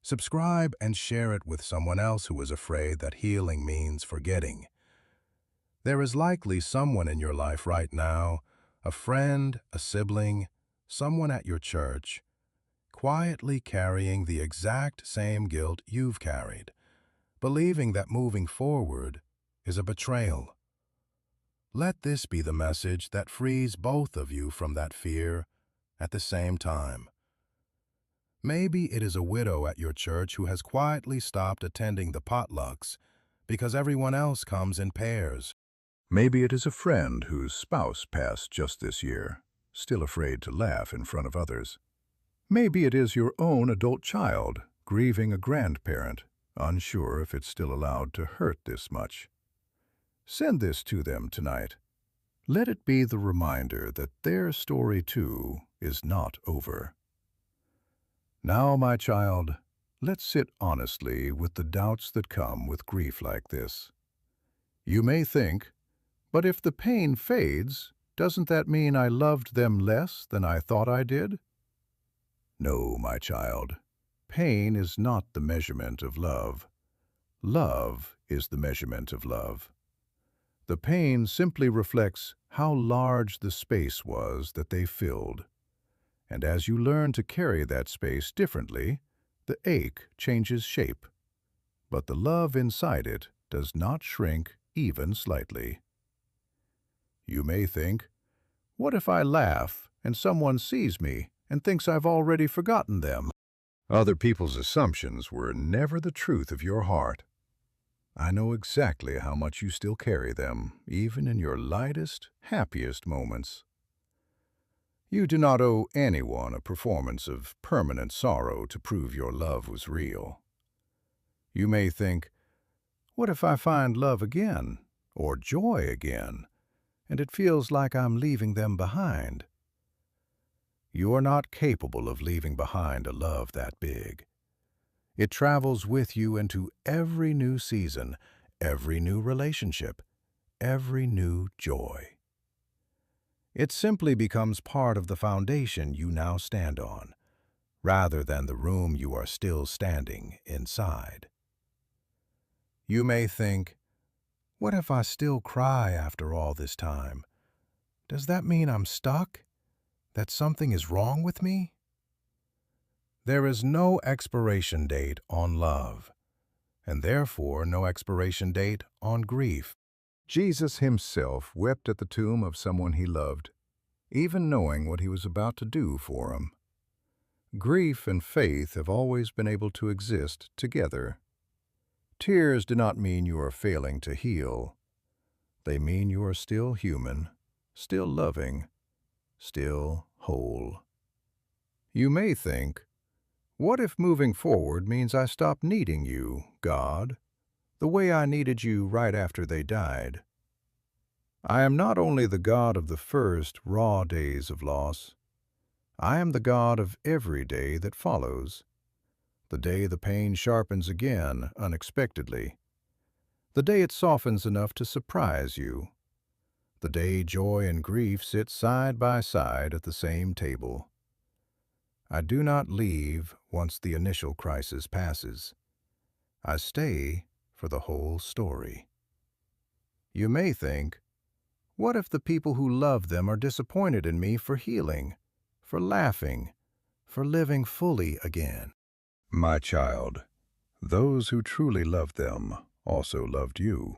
subscribe and share it with someone else who is afraid that healing means forgetting. There is likely someone in your life right now, a friend, a sibling, someone at your church,
quietly carrying the exact same guilt you've carried, believing that moving forward is a betrayal. Let this be the message that frees both of you from that fear at the same time. Maybe it is a widow at your church who has quietly stopped attending the potlucks because everyone else comes in pairs.
Maybe it is a friend whose spouse passed just this year, still afraid to laugh in front of others. Maybe it is your own adult child, grieving a grandparent, unsure if it's still allowed to hurt this much. Send this to them tonight. Let it be the reminder that their story, too, is not over. Now, my child, let's sit honestly with the doubts that come with grief like this. You may think, but if the pain fades, doesn't that mean I loved them less than I thought I did? No, my child. Pain is not the measurement of love. Love is the measurement of love. The pain simply reflects how large the space was that they filled. And as you learn to carry that space differently, the ache changes shape. But the love inside it does not shrink even slightly. You may think, what if I laugh and someone sees me and thinks I've already forgotten them? Other people's assumptions were never the truth of your heart. I know exactly how much you still carry them, even in your lightest, happiest moments. You do not owe anyone a performance of permanent sorrow to prove your love was real. You may think, what if I find love again, or joy again, and it feels like I'm leaving them behind? You are not capable of leaving behind a love that big. It travels with you into every new season, every new relationship, every new joy. It simply becomes part of the foundation you now stand on, rather than the room you are still standing inside. You may think, what if I still cry after all this time? Does that mean I'm stuck? That something is wrong with me? There is no expiration date on love, and therefore no expiration date on grief. Jesus himself wept at the tomb of someone he loved, even knowing what he was about to do for him. Grief and faith have always been able to exist together. Tears do not mean you are failing to heal. They mean you are still human, still loving, still whole. You may think, what if moving forward means I stop needing you, God, the way I needed you right after they died? I am not only the God of the first raw days of loss. I am the God of every day that follows, the day the pain sharpens again unexpectedly, the day it softens enough to surprise you, the day joy and grief sit side by side at the same table. I do not leave once the initial crisis passes. I stay for the whole story. You may think, what if the people who love them are disappointed in me for healing, for laughing, for living fully again? My child, those who truly loved them also loved you.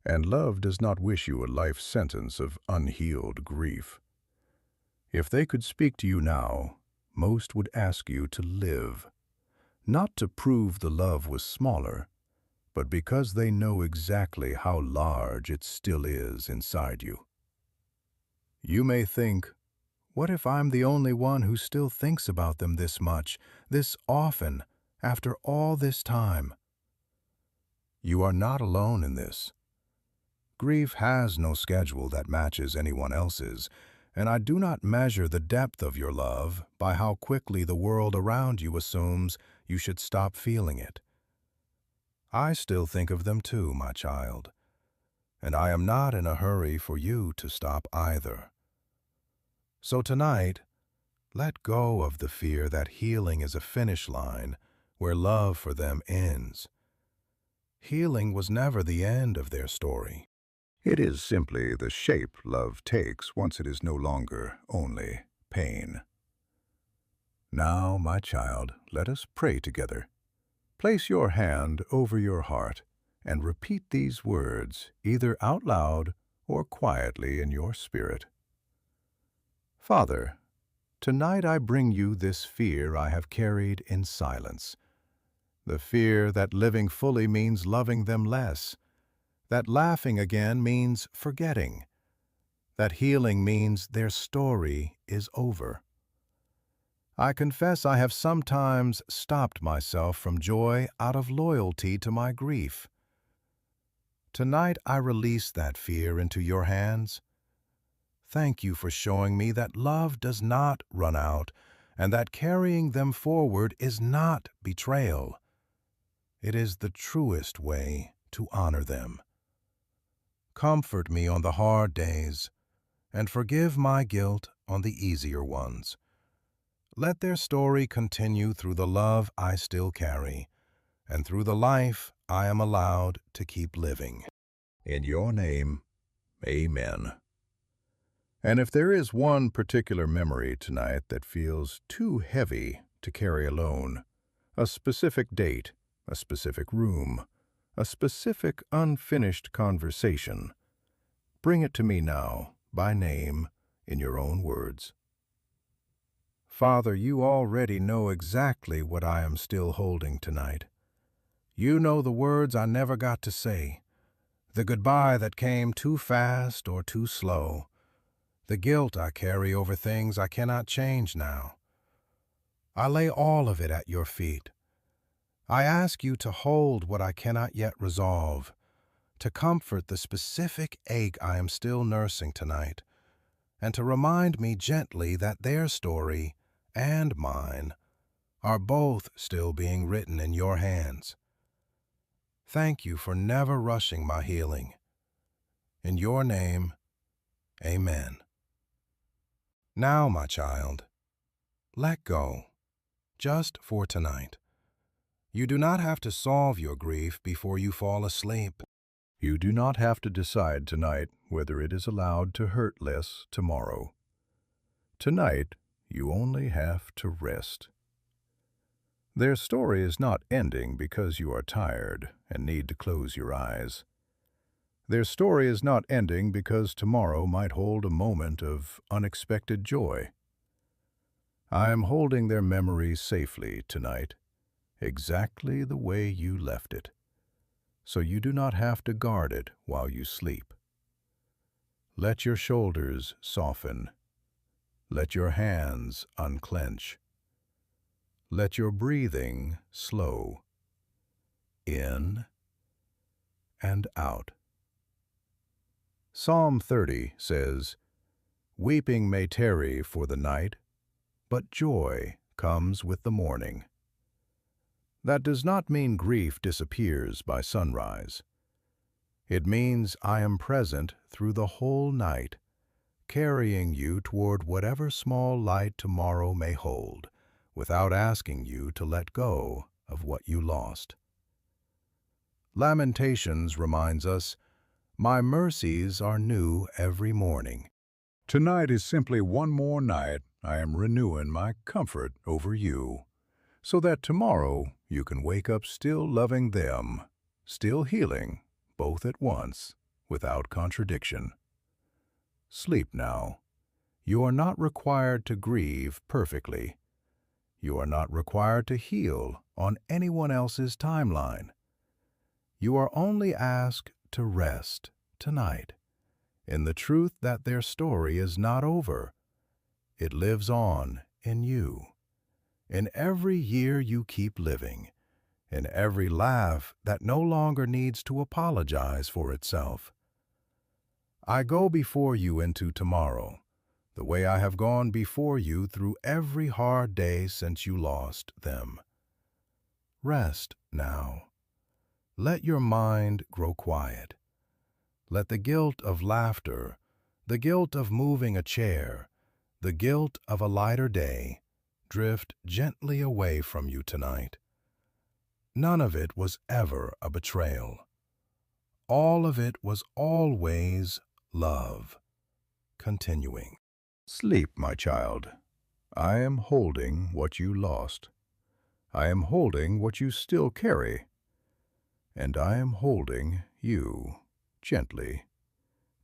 And love does not wish you a life sentence of unhealed grief. If they could speak to you now, most would ask you to live, not to prove the love was smaller, but because they know exactly how large it still is inside you. You may think, what if I'm the only one who still thinks about them this much, this often, after all this time? You are not alone in this. Grief has no schedule that matches anyone else's, and I do not measure the depth of your love by how quickly the world around you assumes you should stop feeling it. I still think of them too, my child, and I am not in a hurry for you to stop either. So tonight, let go of the fear that healing is a finish line where love for them ends. Healing was never the end of their story. It is simply the shape love takes once it is no longer only pain. Now, my child, let us pray together. Place your hand over your heart and repeat these words either out loud or quietly in your spirit. Father, tonight I bring you this fear I have carried in silence. The fear that living fully means loving them less, that laughing again means forgetting, that healing means their story is over. I confess I have sometimes stopped myself from joy out of loyalty to my grief. Tonight I release that fear into your hands. Thank you for showing me that love does not run out and that carrying them forward is not betrayal. It is the truest way to honor them. Comfort me on the hard days and forgive my guilt on the easier ones. Let their story continue through the love I still carry and through the life I am allowed to keep living. In your name, amen. And if there is one particular memory tonight that feels too heavy to carry alone, a specific date, a specific room, a specific unfinished conversation, bring it to me now, by name, in your own words. Father, you already know exactly what I am still holding tonight. You know the words I never got to say, the goodbye that came too fast or too slow, the guilt I carry over things I cannot change now. I lay all of it at your feet. I ask you to hold what I cannot yet resolve, to comfort the specific ache I am still nursing tonight, and to remind me gently that their story and mine are both still being written in your hands. Thank you for never rushing my healing. In your name, amen. Now, my child, let go, just for tonight. You do not have to solve your grief before you fall asleep. You do not have to decide tonight whether it is allowed to hurt less tomorrow. Tonight, you only have to rest. Their story is not ending because you are tired and need to close your eyes. Their story is not ending because tomorrow might hold a moment of unexpected joy. I am holding their memory safely tonight, exactly the way you left it, so you do not have to guard it while you sleep. Let your shoulders soften. Let your hands unclench. Let your breathing slow. In and out. Psalm 30 says, "Weeping may tarry for the night, but joy comes with the morning." That does not mean grief disappears by sunrise. It means I am present through the whole night, carrying you toward whatever small light tomorrow may hold, without asking you to let go of what you lost. Lamentations reminds us, "My mercies are new every morning." Tonight is simply one more night I am renewing my comfort over you, so that tomorrow you can wake up still loving them, still healing, both at once, without contradiction. Sleep now. You are not required to grieve perfectly. You are not required to heal on anyone else's timeline. You are only asked to rest tonight in the truth that their story is not over. It lives on in you, in every year you keep living, in every laugh that no longer needs to apologize for itself. I go before you into tomorrow, the way I have gone before you through every hard day since you lost them. Rest now. Let your mind grow quiet. Let the guilt of laughter, the guilt of moving a chair, the guilt of a lighter day drift gently away from you tonight. None of it was ever a betrayal. All of it was always love. Continuing. Sleep, my child. I am holding what you lost. I am holding what you still carry. And I am holding you gently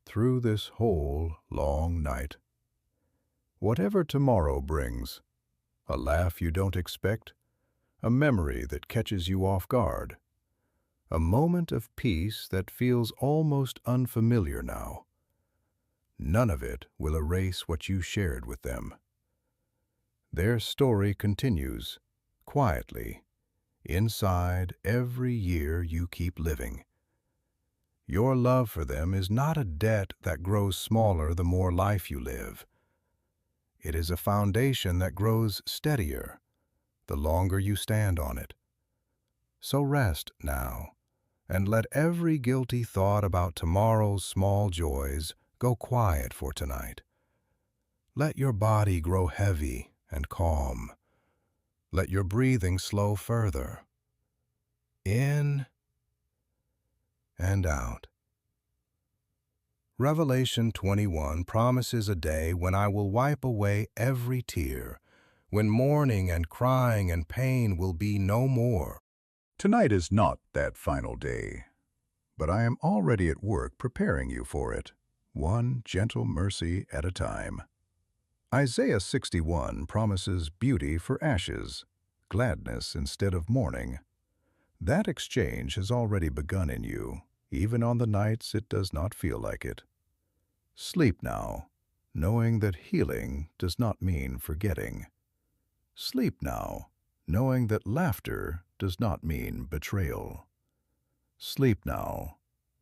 through this whole long night. Whatever tomorrow brings, a laugh you don't expect, a memory that catches you off guard, a moment of peace that feels almost unfamiliar now, none of it will erase what you shared with them. Their story continues, quietly, inside every year you keep living. Your love for them is not a debt that grows smaller the more life you live. It is a foundation that grows steadier the longer you stand on it. So rest now, and let every guilty thought about tomorrow's small joys go quiet for tonight. Let your body grow heavy and calm. Let your breathing slow further. In and out. Revelation 21 promises a day when I will wipe away every tear, when mourning and crying and pain will be no more. Tonight is not that final day, but I am already at work preparing you for it, one gentle mercy at a time. Isaiah 61 promises beauty for ashes, gladness instead of mourning. That exchange has already begun in you, even on the nights it does not feel like it. Sleep now, knowing that healing does not mean forgetting. Sleep now, knowing that laughter does not mean betrayal. Sleep now,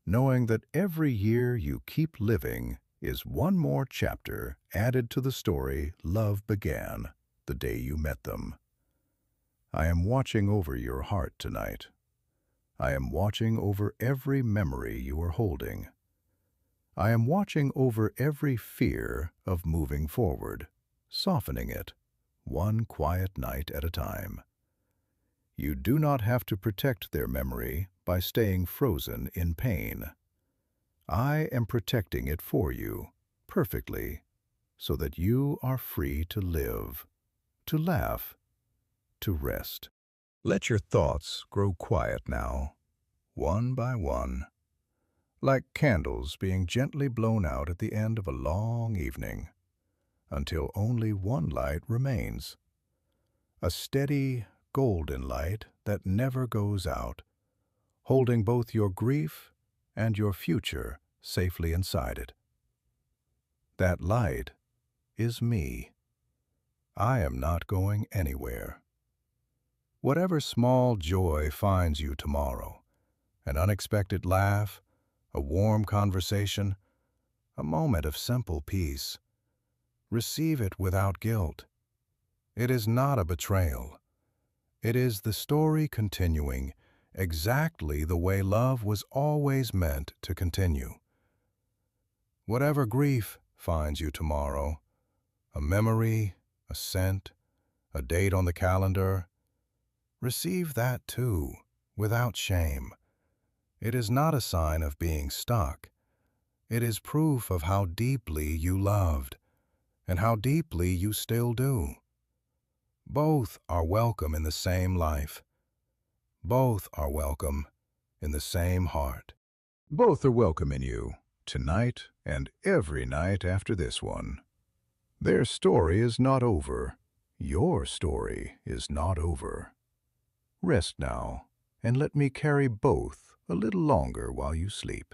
knowing that every year you keep living is one more chapter added to the story love began the day you met them. I am watching over your heart tonight. I am watching over every memory you are holding. I am watching over every fear of moving forward, softening it, one quiet night at a time. You do not have to protect their memory by staying frozen in pain. I am protecting it for you, perfectly, so that you are free to live, to laugh, to rest. Let your thoughts grow quiet now, one by one, like candles being gently blown out at the end of a long evening, until only one light remains. A steady, golden light that never goes out, holding both your grief and your future safely inside it. That light is me. I am not going anywhere. Whatever small joy finds you tomorrow, an unexpected laugh, a warm conversation, a moment of simple peace, receive it without guilt. It is not a betrayal. It is the story continuing exactly the way love was always meant to continue. Whatever grief finds you tomorrow, a memory, a scent, a date on the calendar, receive that too, without shame. It is not a sign of being stuck. It is proof of how deeply you loved, and how deeply you still do. Both are welcome in the same life. Both are welcome in the same heart. Both are welcome in you, tonight and every night after this one. Their story is not over. Your story is not over. Rest now, and let me carry both a little longer while you sleep.